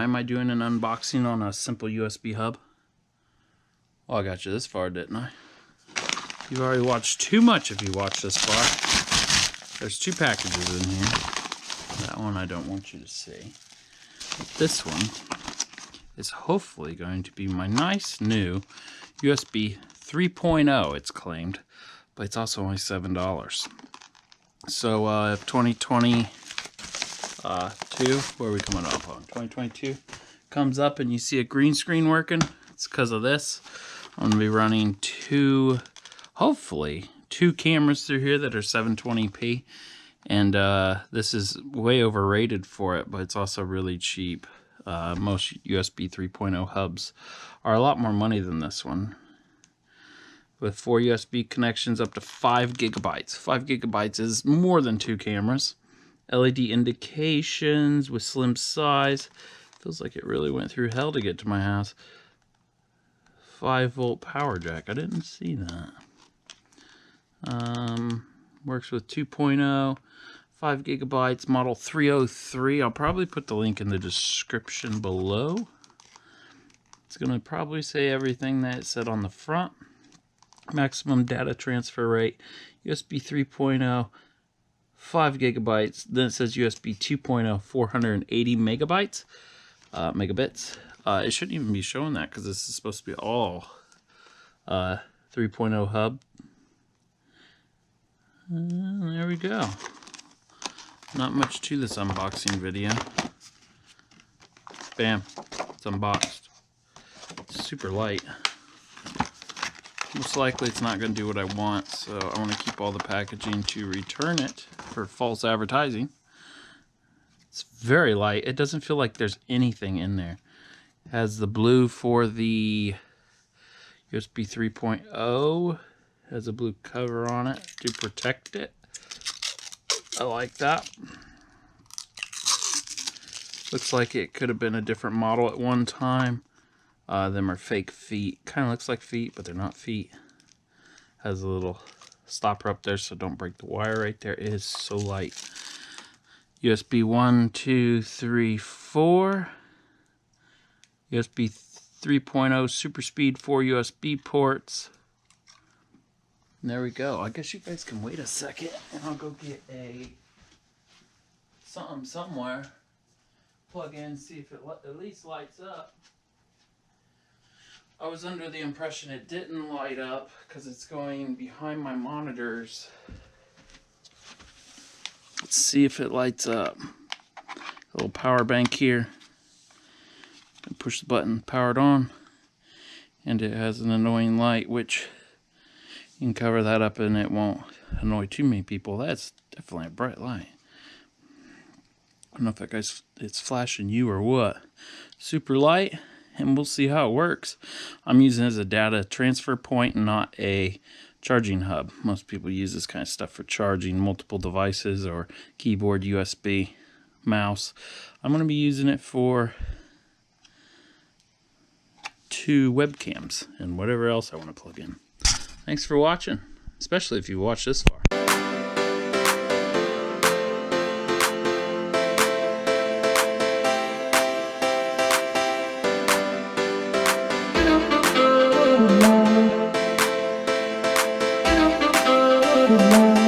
am I doing an unboxing on a simple USB hub? Oh, I got you this far, didn't I? You've already watched too much if you watched this far. There's 2 packages in here. That one I don't want you to see. But this one is hopefully going to be my nice new USB 3.0, it's claimed. But it's also only $7. So if 2022, where are we coming up on? 2022 comes up and you see a green screen working, it's because of this. I'm going to be running hopefully two cameras through here that are 720p. And this is way overrated for it, but it's also really cheap. Most USB 3.0 hubs are a lot more money than this one. With 4 USB connections up to 5 gigabytes. 5 gigabytes is more than 2 cameras. LED indications with slim size. Feels like it really went through hell to get to my house. 5-volt power jack. I didn't see that. Works with 2.0. 5 gigabytes. Model 303. I'll probably put the link in the description below. It's going to probably say everything that it said on the front. Maximum data transfer rate, USB 3.0, 5 gigabytes. Then it says USB 2.0, 480 megabytes, megabits. It shouldn't even be showing that because this is supposed to be all 3.0 hub. There we go. Not much to this unboxing video. Bam, it's unboxed. It's super light. Most likely it's not going to do what I want, so I want to keep all the packaging to return it for false advertising. It's very light. It doesn't feel like there's anything in there. It has the blue for the USB 3.0. Has a blue cover on it to protect it. I like that. Looks like it could have been a different model at one time. Them are fake feet. Kind of looks like feet, but they're not feet. Has a little stopper up there, so don't break the wire right there. It is so light. USB 1, 2, 3, 4. USB 3.0 super speed 4 USB ports. And there we go. I guess you guys can wait a second, and I'll go get a something somewhere. Plug in, see if it at least lights up. I was under the impression it didn't light up because it's going behind my monitors. Let's see if it lights up. A little power bank here. Push the button, power it on. And it has an annoying light, which you can cover that up and it won't annoy too many people. That's definitely a bright light. I don't know if it's flashing you or what. Super light. And we'll see how it works. I'm using it as a data transfer point and not a charging hub. Most people use this kind of stuff for charging multiple devices or keyboard, USB, mouse. I'm going to be using it for 2 webcams and whatever else I want to plug in. Thanks for watching, especially if you watched this far. Thank you.